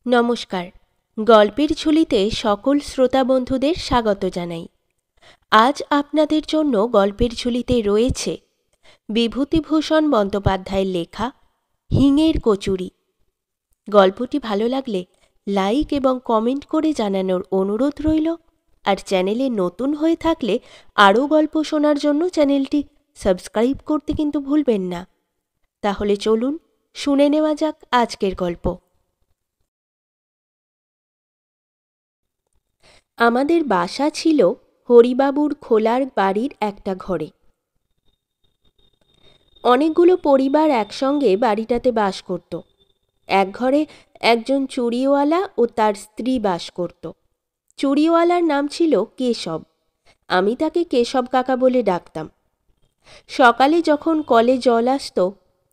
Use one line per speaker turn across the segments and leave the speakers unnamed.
নমস্কার। গল্পের ঝুলিতে সকল শ্রোতা বন্ধুদের স্বাগত জানাই। আজ আপনাদের জন্য গল্পের ঝুলিতে রয়েছে বিভূতিভূষণ বন্দ্যোপাধ্যায়ের লেখা হিঙের কচুরি। গল্পটি ভালো লাগলে লাইক এবং কমেন্ট করে জানানোর অনুরোধ রইল। আর চ্যানেলে নতুন হয়ে থাকলে আরও গল্প শোনার জন্য চ্যানেলটি সাবস্ক্রাইব করতে কিন্তু ভুলবেন না। তাহলে চলুন শুনে নেওয়া যাক আজকের গল্প। আমাদের বাসা ছিল হরিবাবুর খোলার বাড়ির একটা ঘরে। অনেকগুলো পরিবার একসঙ্গে বাড়িটাতে বাস করত। এক ঘরে একজন চুড়িওয়ালা ও তার স্ত্রী বাস করত। চুড়িওয়ালার নাম ছিল কেশব। আমি তাকে কেশব কাকা বলে ডাকতাম। সকালে যখন কলে জল আসতো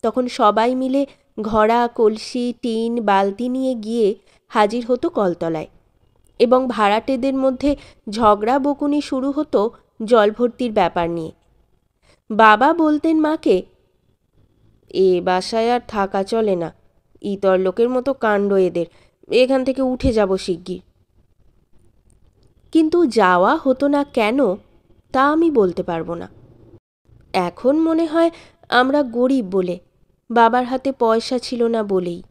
তখন সবাই মিলে ঘড়া, কলসি, টিন, বালতি নিয়ে গিয়ে হাজির হতো কলতলায়, এবং ভাড়াটেদের মধ্যে ঝগড়া বকুনি শুরু হতো জল ভর্তির ব্যাপার নিয়ে। বাবা বলতেন মাকে, এ বাসায় আর থাকা চলে না, ইতর লোকের মতো কাণ্ড এদের, এখান থেকে উঠে যাব শিগগির। কিন্তু যাওয়া হতো না কেন তা আমি বলতে পারবো না। এখন মনে হয় আমরা গরিব বলে, বাবার হাতে পয়সা ছিল না বলেই।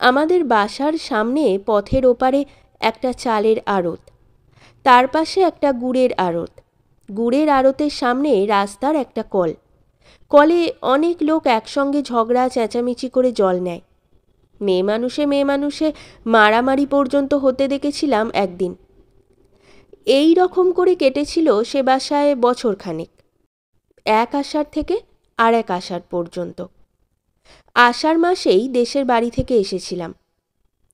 আমাদের বাসার সামনে পথের ওপারে একটা চালের আড়ত, তার পাশে একটা গুড়ের আড়ত। গুড়ের আড়তের সামনে রাস্তার একটা কল। কলে অনেক লোক একসঙ্গে ঝগড়া চেঁচামেচি করে জল নেয়। মেয়ে মানুষে মারামারি পর্যন্ত হতে দেখেছিলাম একদিন। এই রকম করে কেটেছিল সে বাসায় বছরখানেক, এক আষাঢ় থেকে আর এক আষাঢ় পর্যন্ত। আষাঢ় মাসেই দেশের বাড়ি থেকে এসেছিলাম।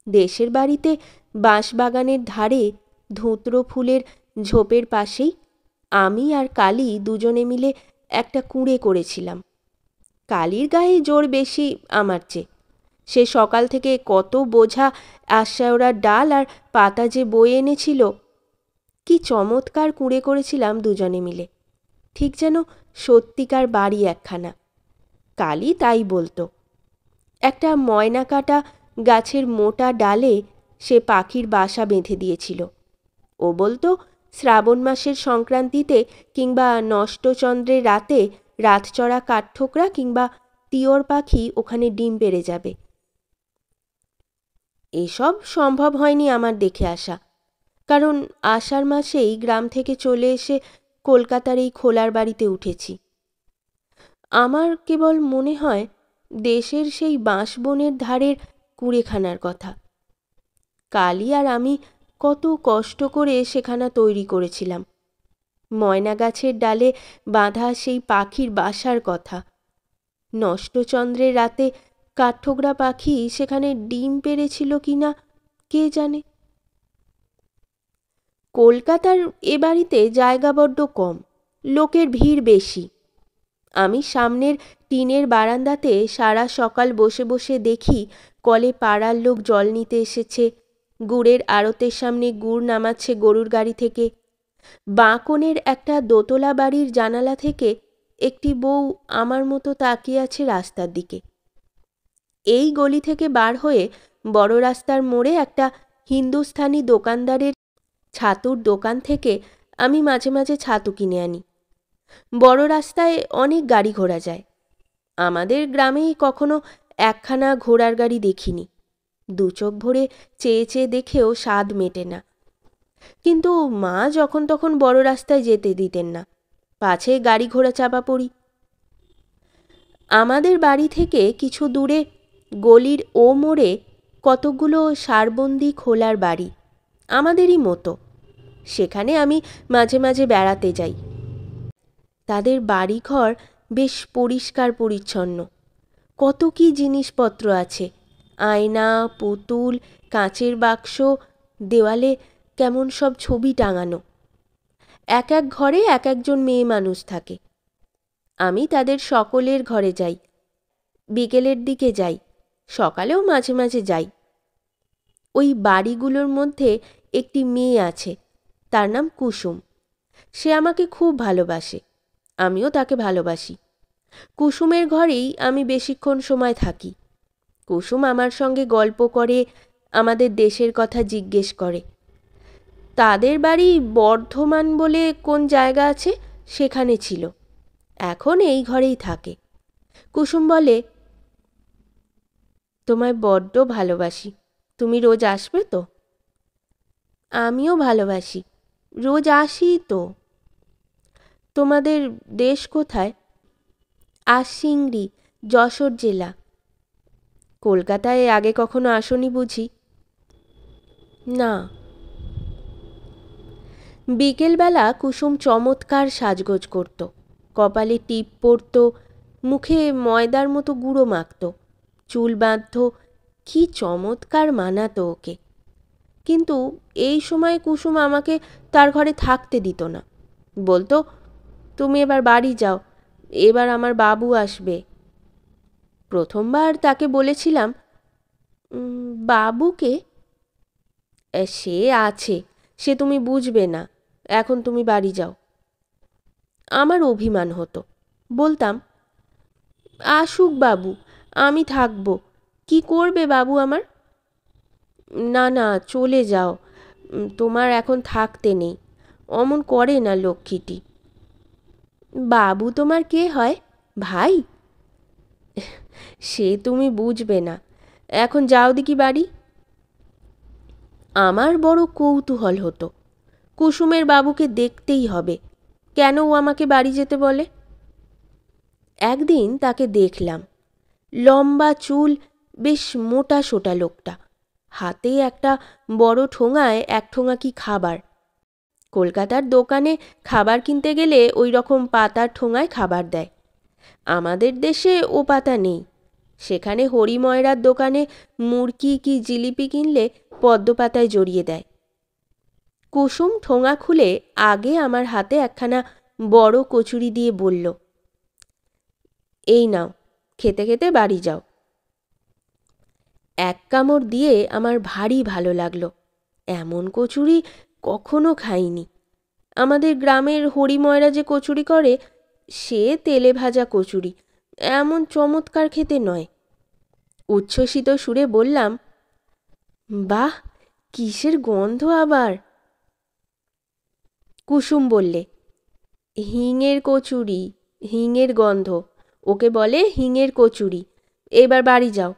দেশের বাড়িতে বাঁশবাগানের ধারে ধুতরো ফুলের ঝোপের পাশেই আমি আর কালী দুজনে মিলে একটা কুঁড়ে করেছিলাম। কালীর গায়ে জোর বেশি আমার চেয়ে। সে সকাল থেকে কত বোঝা আশ্বাওড়ার ডাল আর পাতা যে বয়ে এনেছিল। কি চমৎকার কুঁড়ে করেছিলাম দুজনে মিলে, ঠিক যেন সত্যিকার বাড়ি একখানা। কালী তাই বলতো। একটা ময়না কাটা গাছের মোটা ডালে সে পাখির বাসা বেঁধে দিয়েছিল। ও বলতো শ্রাবণ মাসের সংক্রান্তিতে কিংবা নষ্টচন্দ্রের রাতে রাতচড়া কাঠঠোকরা কিংবা তিওর পাখি ওখানে ডিম পেড়ে যাবে। এসব সম্ভব হয়নি আমার দেখে আসা, কারণ আষাঢ় মাসেই গ্রাম থেকে চলে এসে কলকাতার এই খোলার বাড়িতে উঠেছি। আমার কেবল মনে হয় দেশের সেই বাঁশবনের ধারের কুঁড়েখানার কথা। কালী আর আমি কত কষ্ট করে সেখানা তৈরি করেছিলাম। ময়না গাছের ডালে বাঁধা সেই পাখির বাসার কথা। নষ্টচন্দ্রের রাতে কাঠঠোকরা পাখি সেখানে ডিম পেড়েছিল কিনা কে জানে। কলকাতার এ বাড়িতে জায়গা বড্ড কম, লোকের ভিড় বেশি। আমি সামনের টিনের বারান্দাতে সারা সকাল বসে বসে দেখি কলে পাড়ার লোক জল নিতে এসেছে, গুড়ের আড়তের সামনে গুড় নামাচ্ছে গরুর গাড়ি থেকে। বাঁকনের একটা দোতলা বাড়ির জানালা থেকে একটি বউ আমার মতো তাকিয়ে আছে রাস্তার দিকে। এই গলি থেকে বার হয়ে বড় রাস্তার মোড়ে একটা হিন্দুস্থানি দোকানদারের ছাতুর দোকান থেকে আমি মাঝে মাঝে ছাতু কিনে আনি। বড় রাস্তায় অনেক গাড়ি ঘোড়া যায়। আমাদের গ্রামেই কখনো একখানা ঘোড়ার গাড়ি দেখিনি। দু চোখ ভরে চেয়ে চেয়ে দেখেও স্বাদ মেটে না। কিন্তু মা যখন তখন বড় রাস্তায় যেতে দিতেন না, পাছে গাড়ি ঘোড়া চাপা পড়ি। আমাদের বাড়ি থেকে কিছু দূরে গলির ও মোড়ে কতকগুলো সারবন্দি খোলার বাড়ি, আমাদেরই মতো। সেখানে আমি মাঝে মাঝে বেড়াতে যাই। তাদের বাড়িঘর বেশ পরিষ্কার পরিচ্ছন্ন। কত কী জিনিসপত্র আছে, আয়না, পুতুল, কাঁচের বাক্স, দেওয়ালে কেমন সব ছবি টাঙানো। এক এক ঘরে এক একজন মেয়ে মানুষ থাকে। আমি তাদের সকলের ঘরে যাই, বিকেলের দিকে যাই, সকালেও মাঝে মাঝে যাই। ওই বাড়িগুলোর মধ্যে একটি মেয়ে আছে, তার নাম কুসুম। সে আমাকে খুব ভালোবাসে, আমিও তাকে ভালোবাসি। কুসুমের ঘরেই আমি বেশিক্ষণ সময় থাকি। কুসুম আমার সঙ্গে গল্প করে, আমাদের দেশের কথা জিজ্ঞেস করে। তাদের বাড়ি বর্ধমান বলে কোন জায়গা আছে, সেখানে ছিল। এখন এই ঘরেই থাকে। কুসুম বলে, তোমায় বড্ড ভালোবাসি, তুমি রোজ আসবে তো? আমিও ভালোবাসি, রোজ আসি তো। তোমাদের দেশ কোথায়? আশিংড়ি, যশোর জেলা। কলকাতায় আগে কখনো আসনি বুঝি? না। বিকেলবেলা কুসুম চমৎকার সাজগোজ করত, কপালে টিপ পরত, মুখে ময়দার মতো গুঁড়ো মাখত, চুল বাঁধত, কি চমৎকার মানাতো ওকে। কিন্তু এই সময় কুসুম আমাকে তার ঘরে থাকতে দিত না, বলতো, তুমি এবার বাড়ি যাও, এবার আমার বাবু আসবে। প্রথমবার তাকে বলেছিলাম, বাবুকে? সে আছে, সে তুমি বুঝবে না, এখন তুমি বাড়ি যাও। আমার অভিমান হতো, বলতাম, আসুক বাবু, আমি থাকবো, কি করবে বাবু আমার? না না, চলে যাও, তোমার এখন থাকতে নেই, অমন করে না লক্ষ্মীটি। বাবু তোমার কে হয়, ভাই? সে তুমি বুঝবে না, এখন যাও দেখি বাড়ি। আমার বড় কৌতূহল হতো, কুসুমের বাবুকে দেখতেই হবে, কেন ও আমাকে বাড়ি যেতে বলে। একদিন তাকে দেখলাম, লম্বা চুল, বেশ মোটা সোটা লোকটা, হাতে একটা বড় ঠোঙায় এক ঠোঙা কি খাবার। কলকাতার দোকানে খাবার কিনতে গেলে ওই রকম পাতার ঠোঙায় খাবার দেয়, আমাদের দেশে ও পাতা নেই। সেখানে হরিময়রার দোকানে মুরকি কি জিলিপি কিনলে পদ্ম পাতায় জড়িয়ে দেয়। কুসুম ঠোঙা খুলে আগে আমার হাতে একখানা বড় কচুরি দিয়ে বলল, এই নাও, খেতে খেতে বাড়ি যাও। এক কামড় দিয়ে আমার ভারী ভালো লাগলো, এমন কচুরি কখনো খাইনি। আমাদের গ্রামের হরিময়রা যে কচুরি করে, সে তেলে ভাজা কচুরি, এমন চমৎকার খেতে নয়। উচ্ছ্বসিত সুরে বললাম, বাহ, কিসের গন্ধ আবার? কুসুম বললে, হিঙের কচুরি, হিঙের গন্ধ, ওকে বলে হিঙের কচুরি, এবার বাড়ি যাও।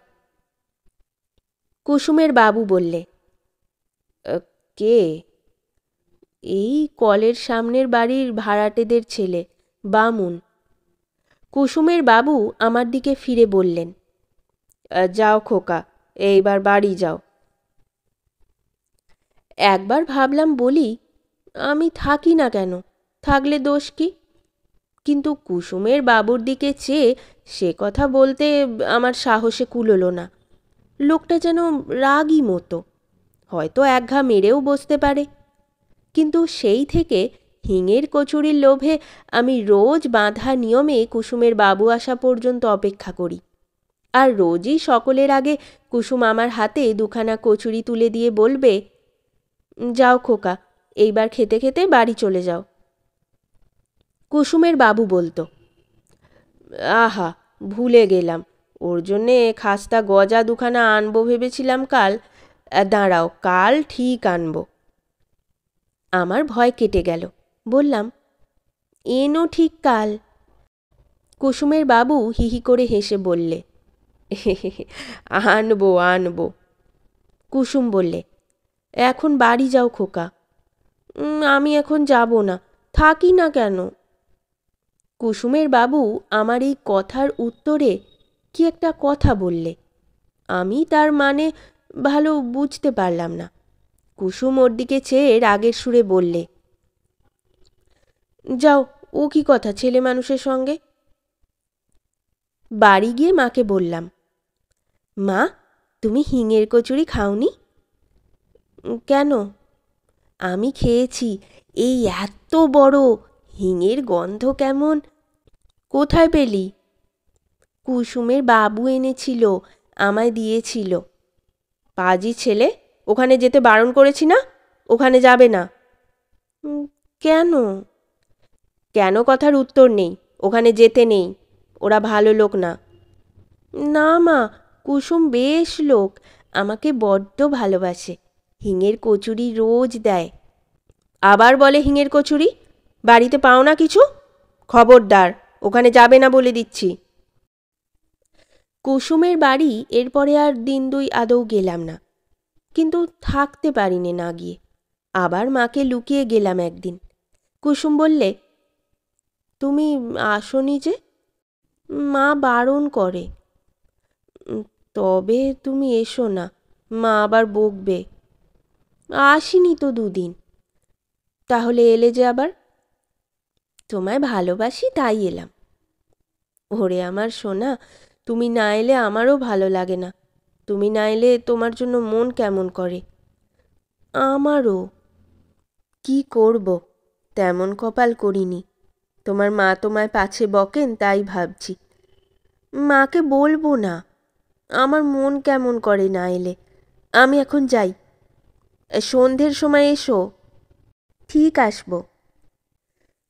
কুসুমের বাবু বললে, কে? এই কলের সামনের বাড়ির ভাড়াটেদের ছেলে, বামুন। কুসুমের বাবু আমার দিকে ফিরে বললেন, যাও খোকা, এইবার বাড়ি যাও। একবার ভাবলাম বলি, আমি থাকি না কেন, থাকলে দোষ কি? কিন্তু কুসুমের বাবুর দিকে চেয়ে সে কথা বলতে আমার সাহসে কুলোলো না। লোকটা যেন রাগী মতো, হয়তো একঘা মেরেও বসতে পারে। কিন্তু সেই থেকে হিঙের কচুরির লোভে আমি রোজ বাঁধা নিয়মে কুসুমের বাবু আসা পর্যন্ত অপেক্ষা করি। আর রোজই সকলের আগে কুসুম আমার হাতে দুখানা কচুরি তুলে দিয়ে বলবে, যাও খোকা, এইবার খেতে খেতে বাড়ি চলে যাও। কুসুমের বাবু বলতো, আহা, ভুলে গেলাম, ওর জন্যে খাস্তা গজা দুখানা আনবো ভেবেছিলাম কাল, দাঁড়াও, কাল ঠিক আনবো। আমার ভয় কেটে গেল, বললাম, এনো ঠিক কাল। কুসুমের বাবু হিহি করে হেসে বললে, আনবো আনবো। কুসুম বললে, এখন বাড়ি যাও খোকা। আমি এখন যাব না, থাকি না কেন? কুসুমের বাবু আমার এই কথার উত্তরে কি একটা কথা বললে, আমি তার মানে ভালো বুঝতে পারলাম না। কুসুম ওর দিকে চেয়ে রাগের সুরে বললে, যাও, ও কি কথা ছেলে মানুষের সঙ্গে? বাড়ি গিয়ে মাকে বললাম, মা, তুমি হিঙের কচুরি খাওনি? কেন? আমি খেয়েছি, এই এত বড়, হিঙের গন্ধ কেমন। কোথায় পেলি? কুসুমের বাবু এনেছিল, আমায় দিয়েছিল। পাজি ছেলে, ওখানে যেতে বারণ করেছি না, ওখানে যাবে না। কেন? কেন কথার উত্তর নেই, ওখানে যেতে নেই, ওরা ভালো লোক না। না মা, কুসুম বেশ লোক, আমাকে বড্ড ভালোবাসে। হিঙের কচুরি রোজ দেয়। আবার বলে হিঙের কচুরি? বাড়িতে পাও না কিছু? খবরদার, ওখানে যাবে না বলে দিচ্ছি। কুসুমের বাড়ি এরপরে আর দিন দুই আদৌ গেলাম না, কিন্তু থাকতে পারিনি না গিয়ে। আবার মাকে লুকিয়ে গেলাম একদিন। কুসুম বললে, তুমি আসনি যে? মা বারণ করে। তবে তুমি এসো না, মা আবার বকবে। আসিনি তো দুদিন। তাহলে এলে যে আবার? তোমায় ভালোবাসি তাই এলাম। ওরে আমার সোনা, তুমি না এলে আমারও ভালো লাগে না। তুমি না এলে তোমার জন্য মন কেমন করে। আমারও। কি করব, তেমন কপাল করিনি। তোমার মা তোমায় পাছে বকেন তাই ভাবছি। মাকে বলবো না, আমার মন কেমন করে না এলে। আমি এখন যাই, সন্ধ্যের সময় এসো। ঠিক আসবো।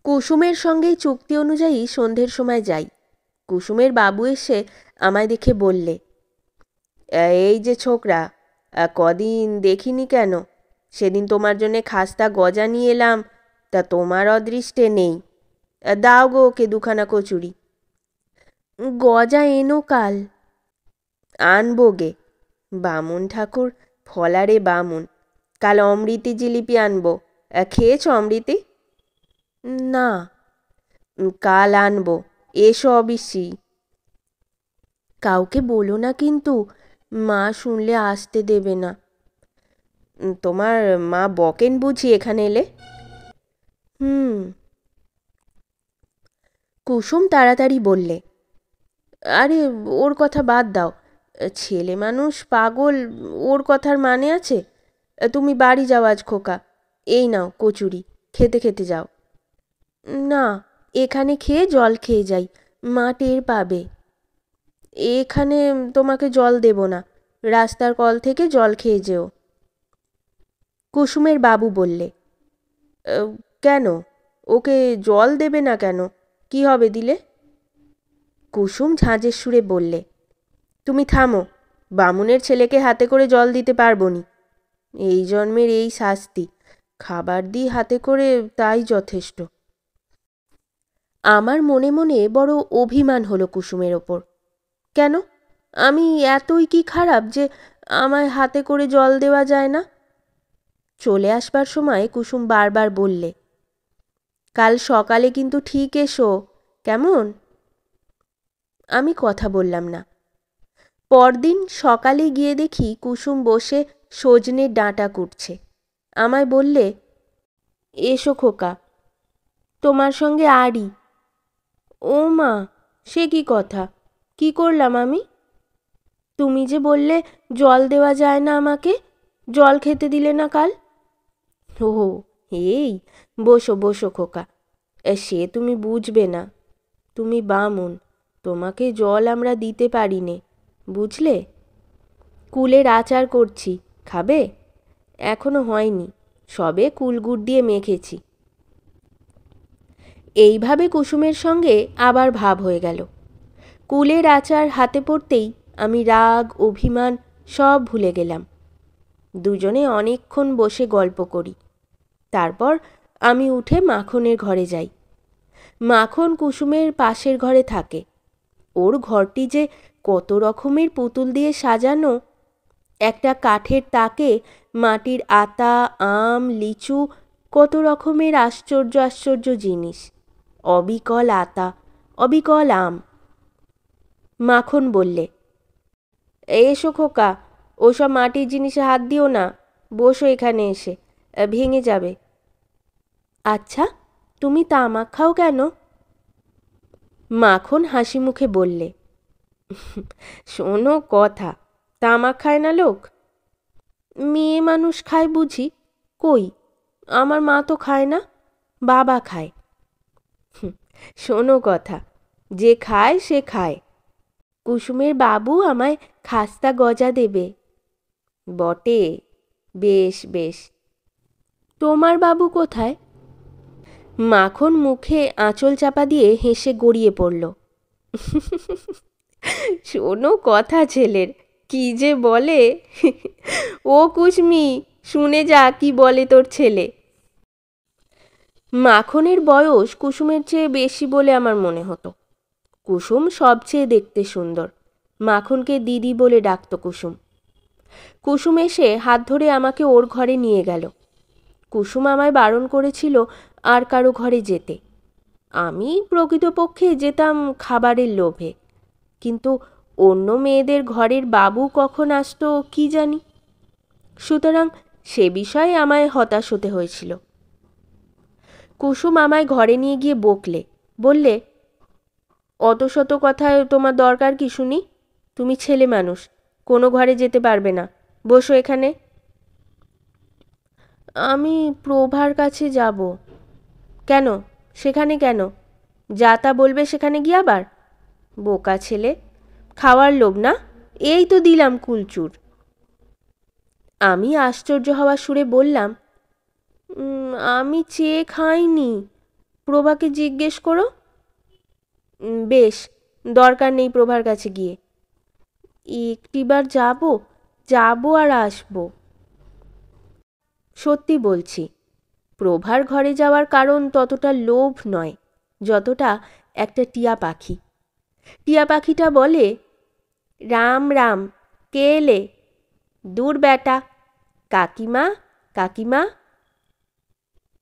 কুসুমের সঙ্গেই চুক্তি অনুযায়ী সন্ধ্যের সময় যাই। কুসুমের বাবু এসে আমায় দেখে বললে, এই যে ছোকরা, কদিন দেখিনি কেন? সেদিন তোমার জন্যে খাস্তা গজা নিয়ে এলাম, তা তোমার অদৃষ্টে নেই। দাও গো ওকে দুখানা কচুরি। গজা এনো কাল। আনবো গে। বামুন ঠাকুর ফলারে বামুন। কাল অমৃতি জিলিপি আনবো। খেয়েছ অমৃতি? না। কাল আনবো, এসো অবশ্যি। কাউকে বলো না কিন্তু, মা শুনলে আসতে দেবে না। তোমার মা বকেন বুঝি এখানে এলে? কুসুম তাড়াতাড়ি বললে, আরে ওর কথা বাদ দাও। ছেলে মানুষ পাগল, ওর কথার মানে আছে? তুমি বাড়ি যাও আজ খোকা। এই নাও কচুরি, খেতে খেতে যাও। না, এখানে খেয়ে জল খেয়ে যাই, মা টের পাবে। এখানে তোমাকে জল দেব না, রাস্তার কল থেকে জল খেয়ে যেও। কুসুমের বাবু বললে, কেন, ওকে জল দেবে না কেন? কি হবে দিলে? কুসুম ঝাঁঝের সুরে বললে, তুমি থামো, বামুনের ছেলেকে হাতে করে জল দিতে পারবো নি। এই জন্মের এই শাস্তি, খাবার দিই হাতে করে, তাই যথেষ্ট। আমার মনে মনে বড় অভিমান হলো কুসুমের ওপর। কেন, আমি এতই কি খারাপ যে আমায় হাতে করে জল দেওয়া যায় না? চলে আসবার সময় কুসুম বারবার বললে, কাল সকালে কিন্তু ঠিক এসো, কেমন? আমি কথা বললাম না। পরদিন সকালে গিয়ে দেখি কুসুম বসে সজনের ডাঁটা কুটছে। আমায় বললে, এসো খোকা, তোমার সঙ্গে আড়ি। ও মা, সে কি কথা? কি করলাম আমি? তুমি যে বললে জল দেওয়া যায় না আমাকে, জল খেতে দিলে না কাল। ও এই, বসো বসো খোকা, সে তুমি বুঝবে না। তুমি বামুন, তোমাকে জল আমরা দিতে পারি নে, বুঝলে? কুলের আচার করছি, খাবে? এখনো হয়নি, সবে কুলগুড় দিয়ে মেখেছি। এইভাবে কুসুমের সঙ্গে আবার ভাব হয়ে গেল। কুলের আচার হাতে পড়তেই আমি রাগ অভিমান সব ভুলে গেলাম। দুজনে অনেকক্ষণ বসে গল্প করি। তারপর আমি উঠে মাখনের ঘরে যাই। মাখন কুসুমের পাশের ঘরে থাকে। ওর ঘরটি যে কত রকমের পুতুল দিয়ে সাজানো! একটা কাঠের তাকে মাটির আতা, আম, লিচু, কত রকমের আশ্চর্য আশ্চর্য জিনিস। অবিকল আতা, অবিকল আম। মাখন বললে, এসো খোকা, ওসব মাটির জিনিসে হাত দিও না, বসো এখানে এসে, ভেঙে যাবে। আচ্ছা, তুমি তামাক খাও কেন? মাখন হাসি মুখে বললে, শোনো কথা, তামাক খায় না লোক? মেয়ে মানুষ খায় বুঝি? কই, আমার মা তো খায় না, বাবা খায়। শোনো কথা, যে খায় সে খায়। কুসুমের বাবু আমায় খাস্তা গজা দেবে। বটে, বেশ বেশ। তোমার বাবু কোথায়? মাখন মুখে আঁচল চাপা দিয়ে হেসে গড়িয়ে পড়ল। শোনো কথা ছেলের, কি যে বলে! ও কুসমি, শুনে যা কি বলে তোর ছেলে। মাখনের বয়স কুসুমের চেয়ে বেশি বলে আমার মনে হতো। কুসুম সবচেয়ে দেখতে সুন্দর। মাখনকে দিদি বলে ডাকত কুসুম। কুসুম এসে হাত ধরে আমাকে ওর ঘরে নিয়ে গেল। কুসুম আমায় বারণ করেছিল আর কারো ঘরে যেতে। আমি প্রকৃতপক্ষে যেতাম খাবারের লোভে, কিন্তু অন্য মেয়েদের ঘরের বাবু কখন আসতো কি জানি। সুতরাং সে বিষয়ে আমায় হতাশ হতে হয়েছিল। কুসুম আমায় ঘরে নিয়ে গিয়ে বকলে, বললে, অত শত কথায় তোমার দরকার কি শুনি? তুমি ছেলে মানুষ, কোনো ঘরে যেতে পারবে না, বসো এখানে। আমি প্রভার কাছে যাব। কেন? সেখানে কেন? যা তা বলবে সেখানে গিয়ে আবার? বোকা ছেলে, খাওয়ার লোভ না? এই তো দিলাম কুলচুর। আমি আশ্চর্য হওয়ার সুরে বললাম, আমি চেয়ে খাইনি, প্রভাকে জিজ্ঞেস করো। বেশ, দরকার নেই প্রভার কাছে গিয়ে। একটিবার যাব আর আসবো। সত্যি বলছি, প্রভার ঘরে যাওয়ার কারণ ততটা লোভ নয় যতটা একটা টিয়া পাখি। টিয়া পাখিটা বলে, রাম রাম, কে এলে? দূর বেটা, কাকিমা, কাকিমা।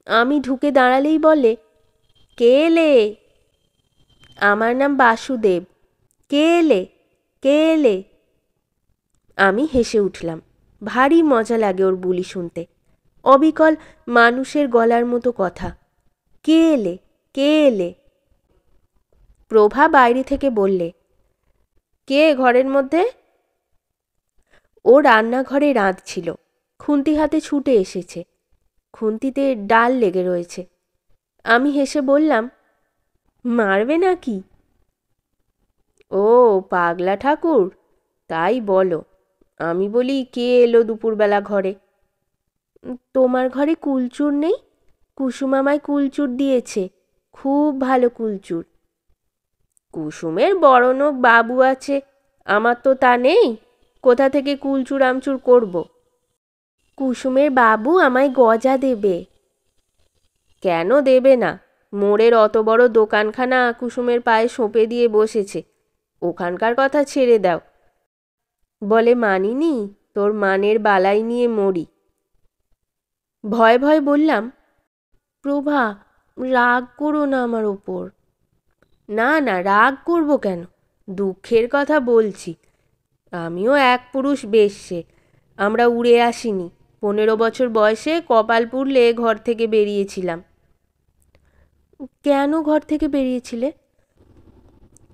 আমি ঢুকে দাঁড়ালেই বলে, কে এলে? আমার নাম বাসুদেব। কে এলে? কে এলে? আমি হেসে উঠলাম। ভারী মজা লাগে ওর বুলি শুনতে। অবিকল মানুষের গলার মতো কথা। কে এলে? কে এলে? প্রভা বাইরে থেকে বললে, কে ঘরের মধ্যে? ও রান্নাঘরে রাঁধছিল। খুন্তি হাতে ছুটে এসেছে। খুন্তিতে ডাল লেগে রয়েছে। আমি হেসে বললাম, মারবে নাকি? ও পাগলা ঠাকুর, তাই বলো। আমি বলি, কে এলো দুপুরবেলা ঘরে? তোমার ঘরে কুলচুর নেই? কুসুম আমায় কুলচুর দিয়েছে, খুব ভালো কুলচুর। কুসুমের বড়লোক বাবু আছে, আমার তো তা নেই। কোথা থেকে কুলচুর আমচুর করব? কুসুমের বাবু আমায় গজা দেবে। কেন দেবে না? মোড়ের অত বড় দোকানখানা কুসুমের পায়ে সঁপে দিয়ে বসেছে, ওখানকার কথা ছেড়ে দাও। বলে মানিনি, তোর মানের বালাই নিয়ে মরি। ভয় ভয় বললাম, প্রভা, রাগ করো না আমার ওপর। না না, রাগ করব কেন? দুঃখের কথা বলছি। আমিও এক পুরুষ বেশ্যে। আমরা উড়ে আসিনি। 15 বছর বয়সে কপাল পুড়লে ঘর থেকে বেরিয়েছিলাম। কেন ঘর থেকে বেরিয়েছিলে?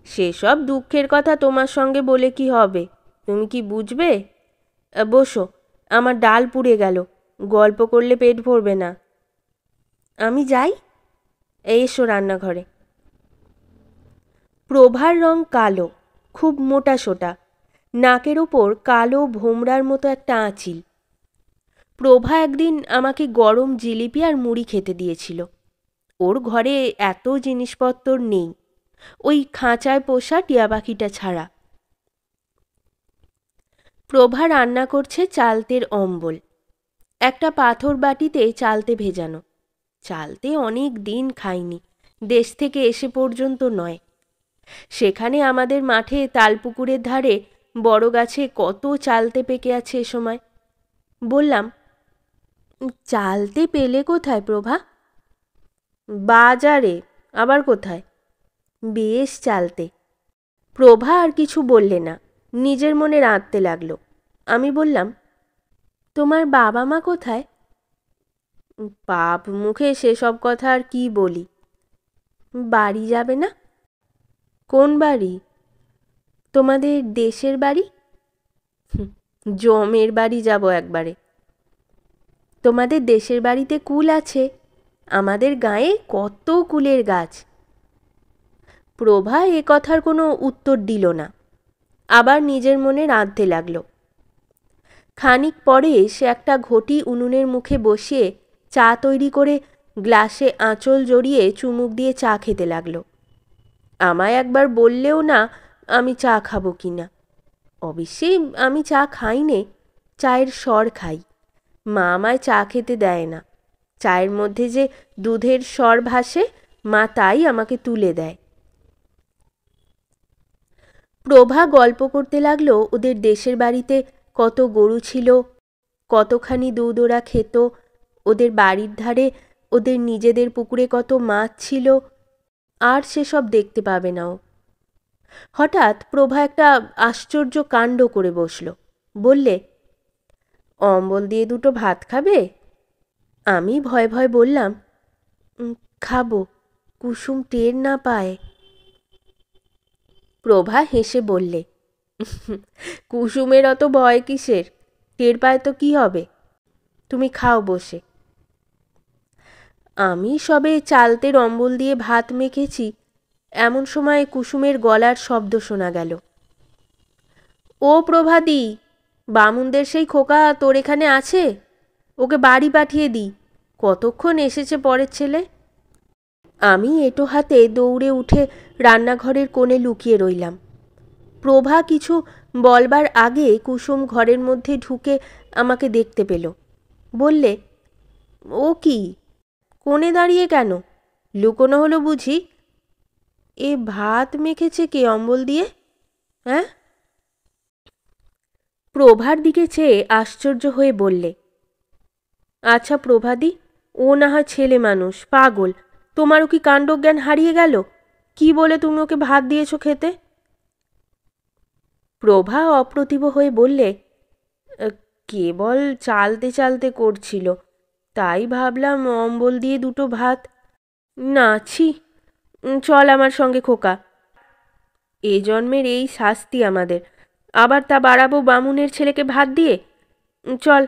সেসব দুঃখের কথা তোমার সঙ্গে বলে কি হবে? তুমি কি বুঝবে? বসো, আমার ডাল পুড়ে গেল, গল্প করলে পেট ভরবে না। আমি যাই? এসো রান্নাঘরে। প্রভার রং কালো, খুব মোটা সোটা, নাকের ওপর কালো ভোমরার মতো একটা আঁচিল। প্রভা একদিন আমাকে গরম জিলিপি আর মুড়ি খেতে দিয়েছিল। ওর ঘরে এত জিনিসপত্র নেই, ওই খাঁচায় পোষা টিয়া পাখিটা ছাড়া। প্রভা রান্না করছে চালতের অম্বল। একটা পাথর বাটিতে চালতে ভেজানো। চালতে অনেক দিন খাইনি, দেশ থেকে এসে পর্যন্ত নয়। সেখানে আমাদের মাঠে তালপুকুরের ধারে বড় গাছে কত চালতে পেকে আছে এ সময়। বললাম, চালতে পেলে কোথায় প্রভা? বাজারে। আবার কোথায়? বেশ চালতে। প্রভা আর কিছু বললে না, নিজের মনে রাঁধতে লাগলো। আমি বললাম, তোমার বাবা মা কোথায়? পাপ মুখে সেসব কথা আর কি বলি। বাড়ি যাবে না? কোন বাড়ি? তোমাদের দেশের বাড়ি। জমের বাড়ি যাব একবারে। তোমাদের দেশের বাড়িতে কুল আছে? আমাদের গায়ে কত কুলের গাছ। প্রভা এ কথার কোনো উত্তর দিল না, আবার নিজের মনে রাঁধতে লাগলো। খানিক পরে সে একটা ঘটি উনুনের মুখে বসিয়ে চা তৈরি করে গ্লাসে আঁচল জড়িয়ে চুমুক দিয়ে চা খেতে লাগলো। আমায় একবার বললেও না আমি চা খাবো কি না। অবশ্যই আমি চা খাই নে, চায়ের স্বর খাই। মা আমায় চা খেতে দেয় না। চায়ের মধ্যে যে দুধের স্বর ভাসে, মা তাই আমাকে তুলে দেয়। প্রভা গল্প করতে লাগলো ওদের দেশের বাড়িতে কত গরু ছিল, কতখানি দুধ ওরা খেত, ওদের বাড়ির ধারে ওদের নিজেদের পুকুরে কত মাছ ছিল। আর সেসব দেখতে পাবে না ও। হঠাৎ প্রভা একটা আশ্চর্য কাণ্ড করে বসল। বললে, অম্বল দিয়ে দুটো ভাত খাবে? আমি ভয়ে ভয়ে বললাম, খাবো, কুসুম টের না পায়। প্রভা হেসে বললে, কুসুমের অত ভয় কিসের? টের পায় তো কি হবে, তুমি খাও বসে। আমি সবে চালতের অম্বল দিয়ে ভাত মেখেছি, এমন সময় কুসুমের গলার শব্দ শোনা গেল। ও প্রভাদি, বামুনদের সেই খোকা তোর এখানে আছে? ওকে বাড়ি পাঠিয়ে দিই, কতক্ষণ এসেছে পরের ছেলে। আমি এঁটো হাতে দৌড়ে উঠে রান্নাঘরের কোণে লুকিয়ে রইলাম। প্রভা কিছু বলবার আগে কুসুম ঘরের মধ্যে ঢুকে আমাকে দেখতে পেল। বললে, ও কি, কোণে দাঁড়িয়ে কেন? লুকোনো হলো বুঝি? এ ভাত মেখেছে কে অম্বল দিয়ে? হ্যাঁ? প্রভার দিকে চেয়ে আশ্চর্য হয়ে বললে, আচ্ছা প্রভাদি, ও না হয় ছেলে মানুষ, পাগল, তোমারও কি কাণ্ডজ্ঞান হারিয়ে গেল? কি বলে তুমি ওকে ভাত দিয়েছ খেতে? প্রভা অপ্রতিভ হয়ে বললে, কেবল চালতে চালতে করছিল, তাই ভাবলাম অম্বল দিয়ে দুটো ভাত। না, ছি, চল আমার সঙ্গে খোকা, এ জন্মের এই শাস্তি আমাদের, আবার তা বাড়াবো বামুনের ছেলেকে ভাত দিয়ে। চল,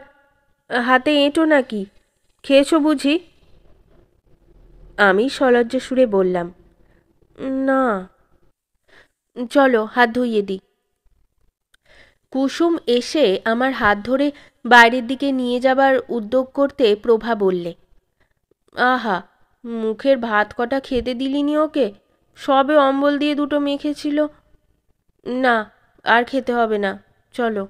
হাতে এঁটো নাকি, খেয়েছো বুঝি? আমি সলজ্জ সুরে বললাম, না। চলো হাত ধুইয়ে দিই। কুসুম এসে আমার হাত ধরে বাইরের দিকে নিয়ে যাবার উদ্যোগ করতে প্রভা বললে, আহা, মুখের ভাত কটা খেতে দিলিনি ওকে? সবে অম্বল দিয়ে দুটো মেখেছিল। না, আর খেতে হবে না, চলো।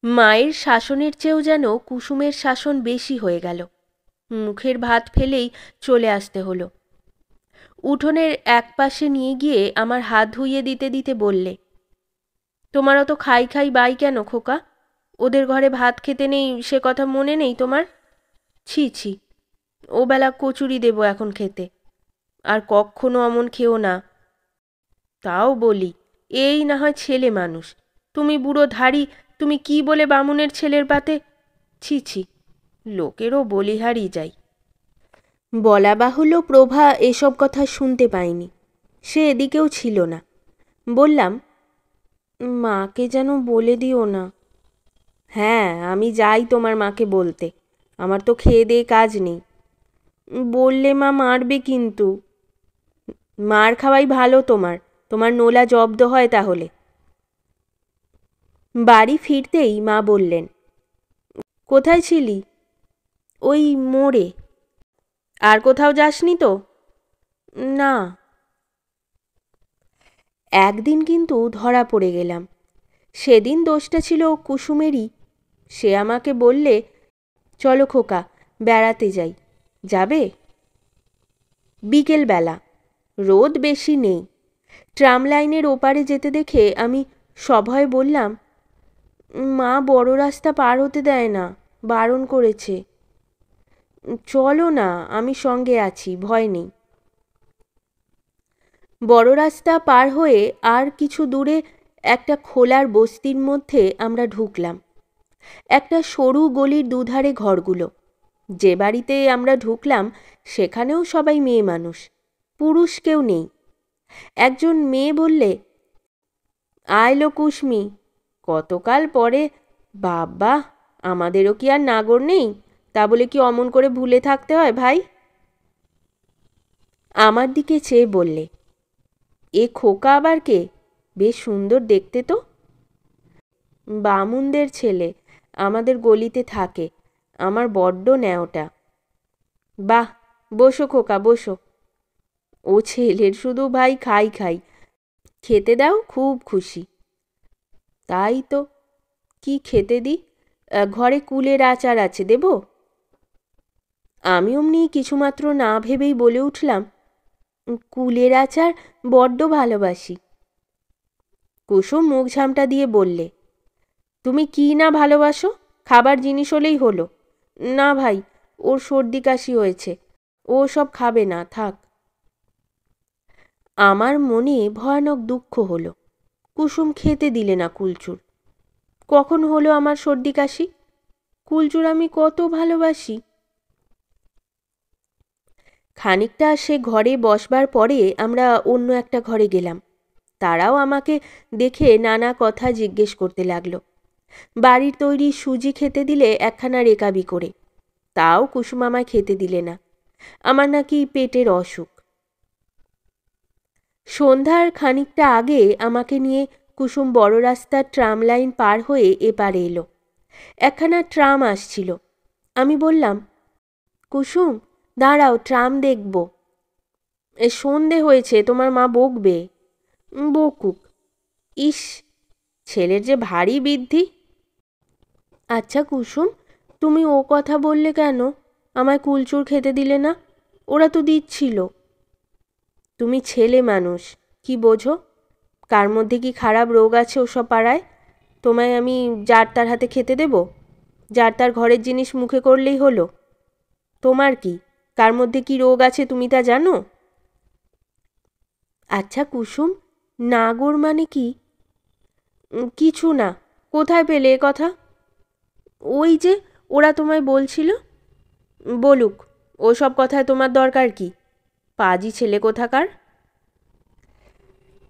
মায়ের শাসনের চেয়েও যেন কুসুমের শাসন বেশি হয়ে গেল। মুখের ভাত ফেলেই চলে আসতে হলো। উঠোনের এক পাশে নিয়ে গিয়ে আমার হাত ধুইয়ে দিতে দিতে বললে, তোমার অত খাই খাই বাই কেন খোকা? ওদের ঘরে ভাত খেতে নেই সে কথা মনে নেই তোমার? ছি ছি, ও বেলা কচুরি দেব এখন খেতে, আর কখনো অমন খেও না। তাও বলি, এই না হয় ছেলে মানুষ, তুমি বুড়ো ধাড়ি, তুমি কি বলে বামুনের ছেলের পাতে? ছি ছি, লোকেরও বলিহারি যাই। বলা বাহুল্য প্রভা এসব কথা শুনতে পায়নি, সে এদিকেও ছিল না। বললাম, মাকে যেন বলে দিও না। হ্যাঁ, আমি যাই তোমার মাকে বলতে, আমার তো খেয়ে দিয়ে কাজ নেই। বললে মা মারবে কিন্তু। মার খাওয়াই ভালো তোমার, তোমার নোলা জব্দ হয় তাহলে। বাড়ি ফিরতেই মা বললেন, কোথায় ছিলি? ওই মোড়ে। আর কোথাও যাসনি তো? না। একদিন কিন্তু ধরা পড়ে গেলাম। সেদিন দোষটা ছিল কুসুমেরই। সে আমাকে বললে, চলো খোকা, বেড়াতে যাই, যাবে? বিকেলবেলা, রোদ বেশি নেই। ট্রাম লাইনের ওপারে যেতে দেখে আমি সভয়ে বললাম, মা বড় রাস্তা পার হতে দেয় না, বারণ করেছে। চলো না, আমি সঙ্গে আছি, ভয় নেই। বড় রাস্তা পার হয়ে আর কিছু দূরে একটা খোলার বস্তির মধ্যে আমরা ঢুকলাম। একটা সরু গলির দুধারে ঘরগুলো। যে বাড়িতে আমরা ঢুকলাম সেখানেও সবাই মেয়ে মানুষ, পুরুষ কেউ নেই। একজন মেয়ে বললে, আইলো কুসমি, কতকাল পরে, বাবা, আমাদেরও কি আর নাগর নেই, তা বলে কি অমন করে ভুলে থাকতে হয় ভাই? আমার দিকে চেয়ে বললে, এ খোকা আবার কে? বেশ সুন্দর দেখতে তো। বামুনদের ছেলে, আমাদের গলিতে থাকে, আমার বড্ড ন্যাওটা। বাহ, বসো খোকা বসো। ও ছেলের শুধু ভাই খাই খাই, খেতে দাও, খুব খুশি। তাই তো, কি খেতে দিই? ঘরে কুলের আচার আছে, দেব? আমি অমনি কিছুমাত্র না ভেবেই বলে উঠলাম, কুলের আচার বড্ড ভালোবাসি। কুসুম মুখ ঝামটা দিয়ে বললে, তুমি কি না ভালোবাসো? খাবার জিনিস হলেই হলো। না ভাই, ওর সর্দি কাশি হয়েছে, ও সব খাবে না, থাক। আমার মনে ভয়ানক দুঃখ হলো। কুসুম খেতে দিলে না কুলচুর। কখন হলো আমার সর্দি কাশি? কুলচুর আমি কত ভালোবাসি। খানিকটা সে ঘরে বসবার পরে আমরা অন্য একটা ঘরে গেলাম। তারাও আমাকে দেখে নানা কথা জিজ্ঞেস করতে লাগলো। বাড়ির তৈরি সুজি খেতে দিলে একখানা রেকাবি করে, তাও কুসুম আমায় খেতে দিলে না। আমার নাকি পেটের অসুখ। সন্ধ্যার খানিকটা আগে আমাকে নিয়ে কুসুম বড় রাস্তার ট্রাম লাইন পার হয়ে এপারে এলো। একখানা ট্রাম আসছিল। আমি বললাম, কুসুম দাঁড়াও, ট্রাম দেখব। সন্ধে হয়েছে, তোমার মা বকবে। বকুক। ইস, ছেলের যে ভারী বৃদ্ধি। আচ্ছা কুসুম, তুমি ও কথা বললে কেন? আমায় কুলচুর খেতে দিলে না? ওরা তো দিচ্ছিল। তুমি ছেলে মানুষ, কি বোঝো? কার মধ্যে কি খারাপ রোগ আছে ওসব পাড়ায়? তোমায় আমি যার তার হাতে খেতে দেব? যার তার ঘরের জিনিস মুখে করলেই হলো? তোমার কি, কার মধ্যে কি রোগ আছে তুমি তা জানো? আচ্ছা কুসুম, নাগর মানে কি? কিছু না। কোথায় পেলে এ কথা? ওই যে ওরা তোমায় বলছিল। বলুক, ওসব কথায় তোমার দরকার কি? পাজি ছেলে কোথাকার।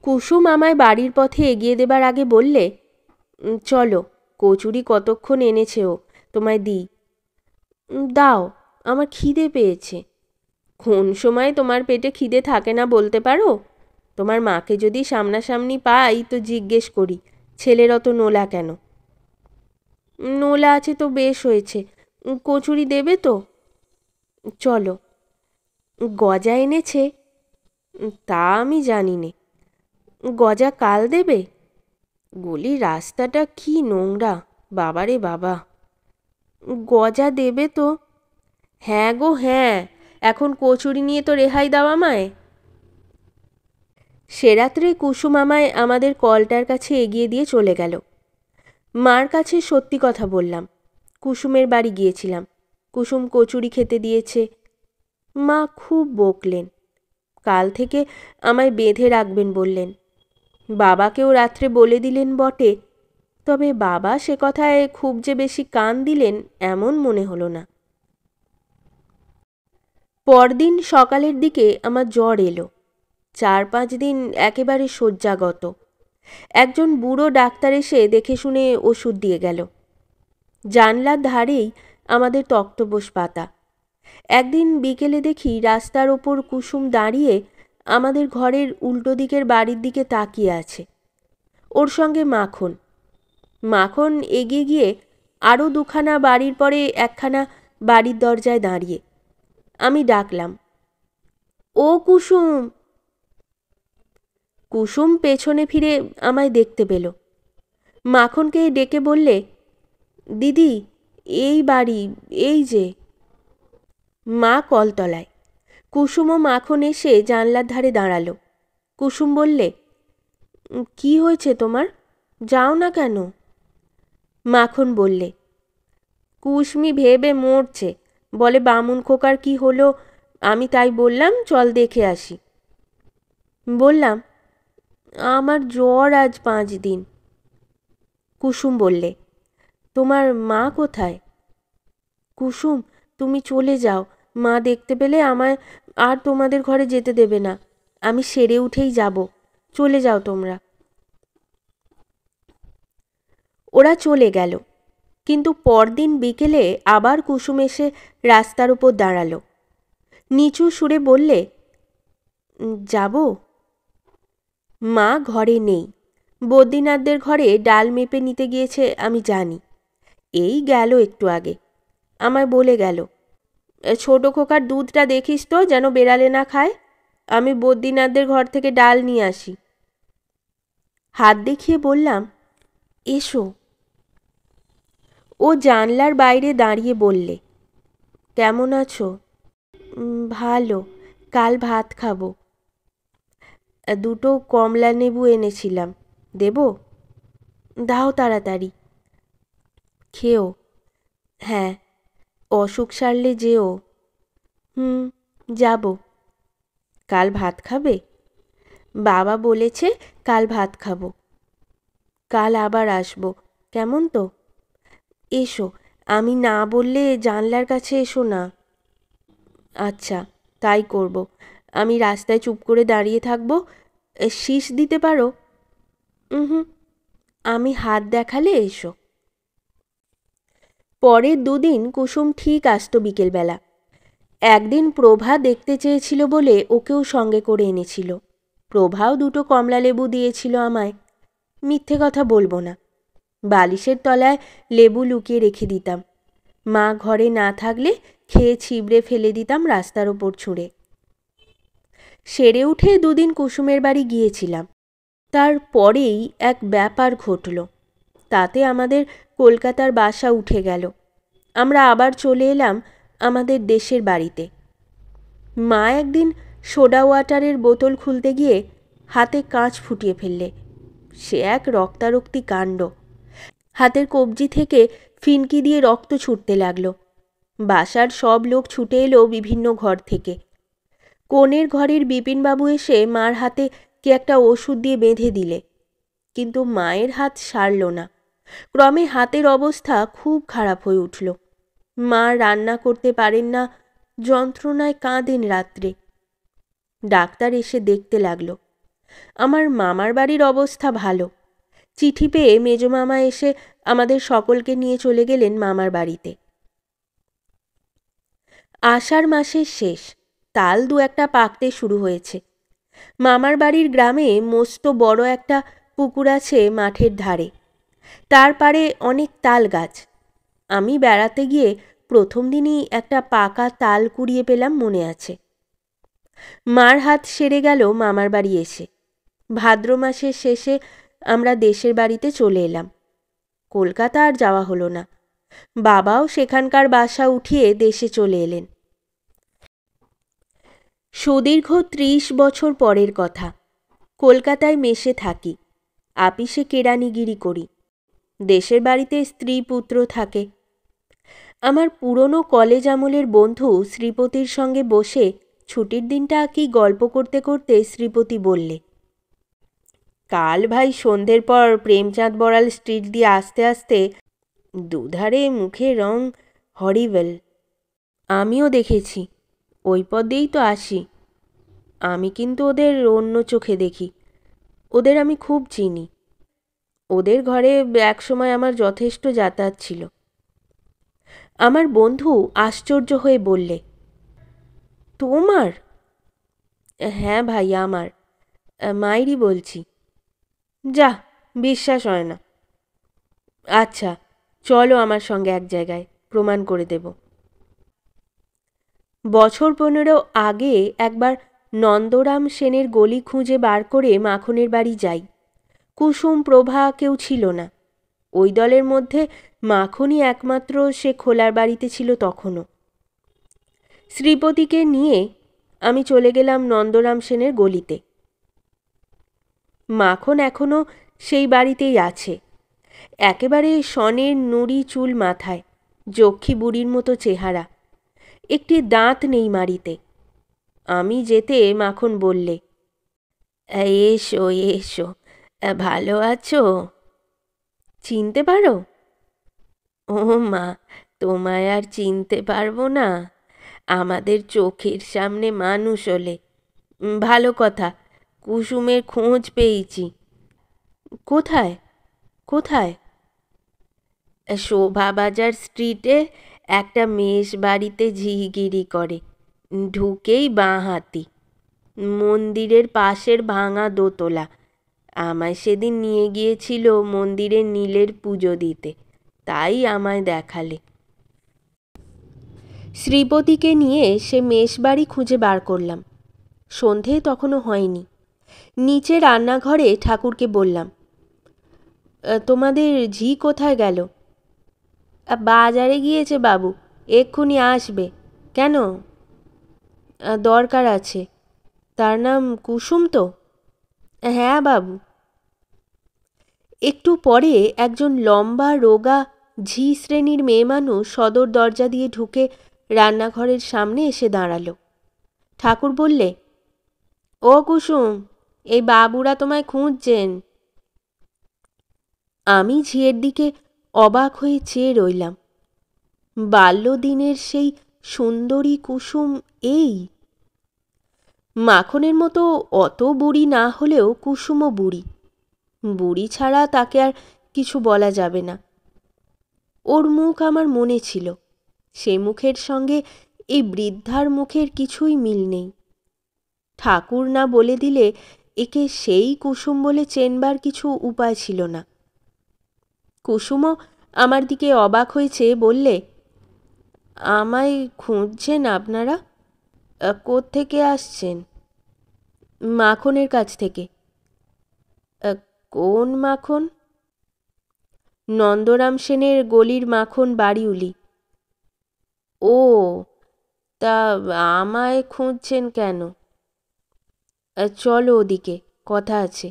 কুসুম আমায় বাড়ির পথে এগিয়ে দেবার আগে বললে, চলো, কচুরি কতক্ষণ এনেছে ও, তোমায় দিই। দাও, আমার খিদে পেয়েছে। কোন সময় তোমার পেটে খিদে থাকে না বলতে পারো? তোমার মাকে যদি সামনাসামনি পাই তো জিজ্ঞেস করি, ছেলের অত নোলা কেন? নোলা আছে তো বেশ হয়েছে। কচুরি দেবে তো? চলো। গজা এনেছে? তা আমি জানি নে। গজা কাল দেবে? গলি রাস্তাটা কি নোংরা, বাবারে বাবা। গজা দেবে তো? হ্যাঁ গো হ্যাঁ, এখন কচুরি নিয়ে তো রেহাই দাও আমায়। সে রাত্রে কুসুম আমায় আমাদের কলটার কাছে এগিয়ে দিয়ে চলে গেল। মার কাছে সত্যি কথা বললাম। কুসুমের বাড়ি গিয়েছিলাম, কুসুম কচুরি খেতে দিয়েছে। মা খুব বকলেন। কাল থেকে আমায় বেঁধে রাখবেন বললেন। বাবাকেও রাত্রে বলে দিলেন বটে, তবে বাবা সে কথায় খুব যে বেশি কান দিলেন এমন মনে হলো না। পরদিন সকালের দিকে আমার জ্বর এলো। 4-5 দিন একেবারে শয্যাগত। একজন বুড়ো ডাক্তার এসে দেখে শুনে ওষুধ দিয়ে গেল। জানলার ধারেই আমাদের তক্তপোষ পাতা। একদিন বিকেলে দেখি রাস্তার ওপর কুসুম দাঁড়িয়ে আমাদের ঘরের উল্টো দিকের বাড়ির দিকে তাকিয়ে আছে। ওর সঙ্গে মাখন। মাখন এগিয়ে গিয়ে আরও দুখানা বাড়ির পরে একখানা বাড়ির দরজায় দাঁড়িয়ে। আমি ডাকলাম, ও কুসুম। কুসুম পেছনে ফিরে আমায় দেখতে পেল। মাখনকে ডেকে বললে, দিদি, এই বাড়ি, এই যে। মা কলতলায়। কুসুম ও মাখন এসে জানলার ধারে দাঁড়ালো। কুসুম বললে, কি হয়েছে তোমার? যাও না কেন? মাখন বললে, কুসমি ভেবে মরছে, বলে বামুন খোকার কি হলো। আমি তাই বললাম চল দেখে আসি। বললাম, আমার জ্বর আজ 5 দিন। কুসুম বললে, তোমার মা কোথায়? কুসুম, তুমি চলে যাও, মা দেখতে পেলে আমায় আর তোমাদের ঘরে যেতে দেবে না। আমি সেরে উঠেই যাব, চলে যাও তোমরা। ওরা চলে গেল। কিন্তু পরদিন বিকেলে আবার কুসুম এসে রাস্তার উপর দাঁড়ালো। নিচু সুরে বললে, যাব? মা ঘরে নেই, বদ্রীনাথদের ঘরে ডাল মেপে নিতে গিয়েছে আমি জানি। এই গেল একটু আগে, আমায় বলে গেল, ছোট খোকার দুধটা দেখিস তো যেন বেড়ালে না খায়। আমি বদ্রীনাথদের ঘর থেকে ডাল নিয়ে আসি। হাত দেখিয়ে বললাম, এসো। ও জানলার বাইরে দাঁড়িয়ে বললে, কেমন আছো? ভালো, কাল ভাত খাবো। দুটো কমলা লেবু এনেছিলাম, দেব? দাও তাড়াতাড়ি। খেও। হ্যাঁ, অসুখ সারলে যেও। যাব। কাল ভাত খাবে? বাবা বলেছে কাল ভাত খাবো। কাল আবার আসবো, কেমন তো? এসো, আমি না বললে জানলার কাছে এসো না। আচ্ছা, তাই করব। আমি রাস্তায় চুপ করে দাঁড়িয়ে থাকবো। শীষ দিতে পারো? হুম, আমি হাত দেখালে এসো। পরের দুদিন কুসুম ঠিক আসতো বিকেলবেলা। একদিন প্রভা দেখতে চেয়েছিল বলে ওকেও সঙ্গে করে এনেছিল। প্রভাও দুটো কমলা লেবু দিয়েছিল আমায়। মিথ্যে কথা বলবো না, বালিশের তলায় লেবু লুকিয়ে রেখে দিতাম। মা ঘরে না থাকলে খেয়ে ছিবড়ে ফেলে দিতাম রাস্তার ওপর ছুঁড়ে। সেরে উঠে দুদিন কুসুমের বাড়ি গিয়েছিলাম। তারপরেই এক ব্যাপার ঘটল। তাতে আমাদের কলকাতার বাসা উঠে গেল। আমরা আবার চলে এলাম আমাদের দেশের বাড়িতে। মা একদিন সোডা ওয়াটারের বোতল খুলতে গিয়ে হাতে কাঁচ ফুটিয়ে ফেললে। সে এক রক্তারক্তি কাণ্ড। হাতের কবজি থেকে ফিনকি দিয়ে রক্ত ছুটতে লাগলো। বাসার সব লোক ছুটে এলো বিভিন্ন ঘর থেকে। কোণের ঘরের বিপিনবাবু এসে মার হাতে কি একটা ওষুধ দিয়ে বেঁধে দিলে, কিন্তু মায়ের হাত সারল না। ক্রমে হাতের অবস্থা খুব খারাপ হয়ে উঠল। মা রান্না করতে পারেন না, যন্ত্রণায় কাঁদেন রাত্রে। ডাক্তার এসে দেখতে লাগলো। আমার মামার বাড়ির অবস্থা ভালো। চিঠি পেয়ে মেজমামা এসে আমাদের সকলকে নিয়ে চলে গেলেন মামার বাড়িতে। আষাঢ় মাসের শেষ, তাল দু একটা পাকতে শুরু হয়েছে। মামার বাড়ির গ্রামে মস্ত বড় একটা পুকুর আছে মাঠের ধারে। তার পাড়ে অনেক তাল গাছ। আমি বেড়াতে গিয়ে প্রথম দিনই একটা পাকা তাল কুড়িয়ে পেলাম, মনে আছে। মার হাত সেরে গেল মামার বাড়ি এসে। ভাদ্র মাসের শেষে আমরা দেশের বাড়িতে চলে এলাম। কলকাতা আর যাওয়া হলো না। বাবাও সেখানকার বাসা উঠিয়ে দেশে চলে এলেন। সুদীর্ঘ 30 বছর পরের কথা। কলকাতায় মেসে থাকি, আপিসে কেরানিগিরি করি। দেশের বাড়িতে স্ত্রী পুত্র থাকে। আমার পুরনো কলেজ আমলের বন্ধু শ্রীপতির সঙ্গে বসে ছুটির দিনটা কি গল্প করতে করতে শ্রীপতি বললে, কাল ভাই সন্ধ্যের পর প্রেমচাঁদ বড়াল স্ট্রিট দিয়ে আসতে আসতে দুধারে মুখে রং হরিবেল। আমিও দেখেছি, ওই পথ দিয়েই তো আসি। আমি কিন্তু ওদের অন্য চোখে দেখি। ওদের আমি খুব চিনি। ওদের ঘরে একসময় আমার যথেষ্ট যাতায়াত ছিল। আমার বন্ধু আশ্চর্য হয়ে বললে, তোমার? হ্যাঁ ভাই, আমার। মায়েরই বলছি। যা, বিশ্বাস হয় না। আচ্ছা, চলো আমার সঙ্গে এক জায়গায়, প্রমাণ করে দেব। বছর 15 আগে একবার নন্দরাম সেনের গলি খুঁজে বার করে মাখনের বাড়ি যাই। কুসুম, প্রভা কেউ ছিল না। ওই দলের মধ্যে মাখনই একমাত্র সে খোলার বাড়িতে ছিল তখনও। শ্রীপতিকে নিয়ে আমি চলে গেলাম নন্দরাম সেনের গলিতে। মাখন এখনও সেই বাড়িতেই আছে। একেবারে সনের নুড়ি চুল মাথায়, যক্ষী বুড়ির মতো চেহারা। একটি দাঁত নেই মাড়িতে। আমি যেতে মাখন বললে, এসো এসো, ভালো আছো? চিনতে পারো? ও মা, তোমায় আর চিনতে পারবো না? আমাদের চোখের সামনে মানুষ হলে। ভালো কথা, কুসুমের খোঁজ পেয়েছি। কোথায় কোথায়? শোভাবাজার স্ট্রিটে একটা মেষ বাড়িতে ঝিগিরি করে, ঢুকেই বাঁ হাতি, মন্দিরের পাশের ভাঙা দোতলা। আমায় সেদিন নিয়ে গিয়েছিল মন্দিরে নীলের পুজো দিতে, তাই আমায় দেখালে। শ্রীপতিকে নিয়ে সে মেষ বাড়ি খুঁজে বার করলাম। সন্ধে তখনও হয়নি। নিচে রান্নাঘরে ঠাকুরকে বললাম, তোমাদের ঝি কোথায় গেল? বাজারে গিয়েছে বাবু, এক্ষুনি আসবে। কেন? দরকার আছে। তার নাম কুসুম তো? হ্যাঁ বাবু। একটু পরে একজন লম্বা রোগা ঝি শ্রেণীর মেয়ে মানুষ সদর দরজা দিয়ে ঢুকে রান্নাঘরের সামনে এসে দাঁড়ালো। ঠাকুর বললে, ও কুসুম, এই বাবুরা তোমায় খুঁজছেন। আমি ঝিয়ের দিকে অবাক হয়ে চেয়ে রইলাম। বাল্যদিনের সেই সুন্দরী কুসুম এই? মাখনের মতো অত বুড়ি না হলেও কুসুমও বুড়ি। বুড়ি ছাড়া তাকে আর কিছু বলা যাবে না। ওর মুখ আমার মনে ছিল, সে মুখের সঙ্গে এই বৃদ্ধার মুখের কিছুই মিল নেই। ঠাকুর না বলে দিলে একে সেই কুসুম বলে চেনবার কিছু উপায় ছিল না। কুসুমও আমার দিকে অবাক হয়েছে, বললে, আমায় খুঁজছেন আপনারা? কোত্থেকে আসছেন? মাখনের কাছ থেকে। কোন মাখন? নন্দরাম সেনের গলির মাখন বাড়িউলি। ও, তা আমায় খুঁজছেন কেন? চলো ওদিকে, কথা আছে।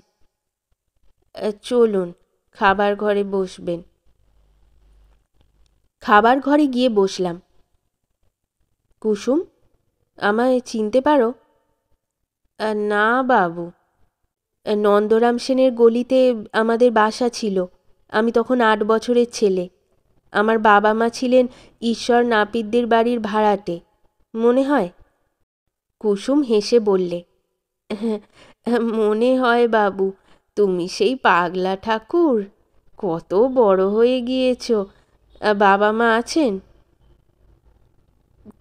চলুন, খাবার ঘরে বসবেন। খাবার ঘরে গিয়ে বসলাম। কুসুম, আমায় চিনতে পারো? না বাবু। নন্দরাম সেনের গলিতে আমাদের বাসা ছিল। আমি তখন 8 বছরের ছেলে। আমার বাবা মা ছিলেন ঈশ্বর নাপিতদের বাড়ির ভাড়াটে, মনে হয়? কুসুম হেসে বললে, মনে হয় বাবু, তুমি সেই পাগলা ঠাকুর। কত বড় হয়ে গিয়েছ। বাবা মা আছেন?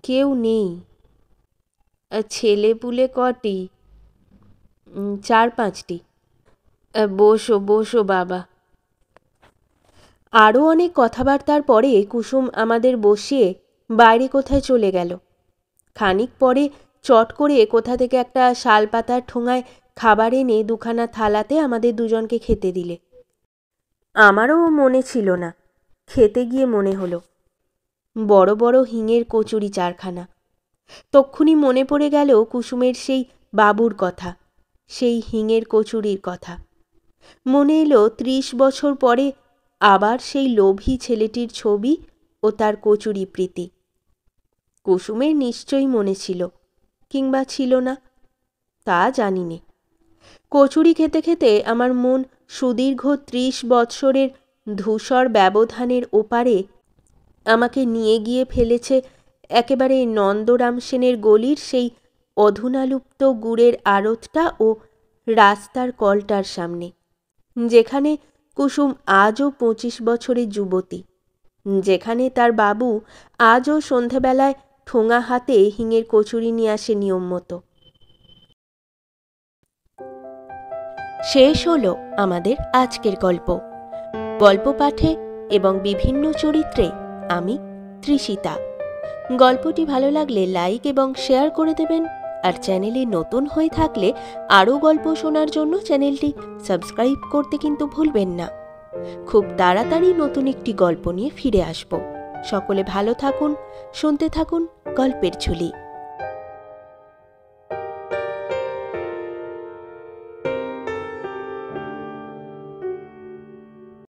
কেউ নেই। ছেলে পুলে কটি? 4-5টি। বসো বসো বাবা। আরও অনেক কথাবার্তার পরে কুসুম আমাদের বসিয়ে বাইরে কোথায় চলে গেল। খানিক পরে চট করে কোথা থেকে একটা শালপাতার ঠোঙায় খাবার এনে দুখানা থালাতে আমাদের দুজনকে খেতে দিলে। আমারও মনে ছিল না, খেতে গিয়ে মনে হলো। বড় বড় হিঙের কচুরি 4খানা। তক্ষুনি মনে পড়ে গেল কুসুমের সেই বাবুর কথা, সেই হিঙের কচুরির কথা। মনে এলো 30 বছর পরে আবার সেই লোভী ছেলেটির ছবি ও তার কচুরি প্রীতি। কুসুমের নিশ্চয়ই মনে ছিল, কিংবা ছিল না, তা জানি নে। কচুরি খেতে খেতে আমার মন সুদীর্ঘ 30 বৎসরের ধূসর ব্যবধানের ওপারে আমাকে নিয়ে গিয়ে ফেলেছে একেবারে নন্দরাম সেনের গলির সেই অধুনালুপ্ত গুড়ের আড়তটা ও রাস্তার কলটার সামনে, যেখানে কুসুম আজও 25 বছরের যুবতী, যেখানে তার বাবু আজও সন্ধেবেলায় ঠোঙা হাতে হিঙের কচুরি নিয়ে আসে নিয়ম মতো। শেষ হলো আমাদের আজকের গল্প। গল্প পাঠে এবং বিভিন্ন চরিত্রে আমি তৃষিতা। গল্পটি ভালো লাগলে লাইক এবং শেয়ার করে দেবেন। আর চ্যানেলে নতুন হয়ে থাকলে আরও গল্প শোনার জন্য চ্যানেলটি সাবস্ক্রাইব করতে কিন্তু ভুলবেন না। খুব তাড়াতাড়ি নতুন একটি গল্প নিয়ে ফিরে আসব। সকলে ভালো থাকুন, শুনতে থাকুন গল্পের ঝুলি।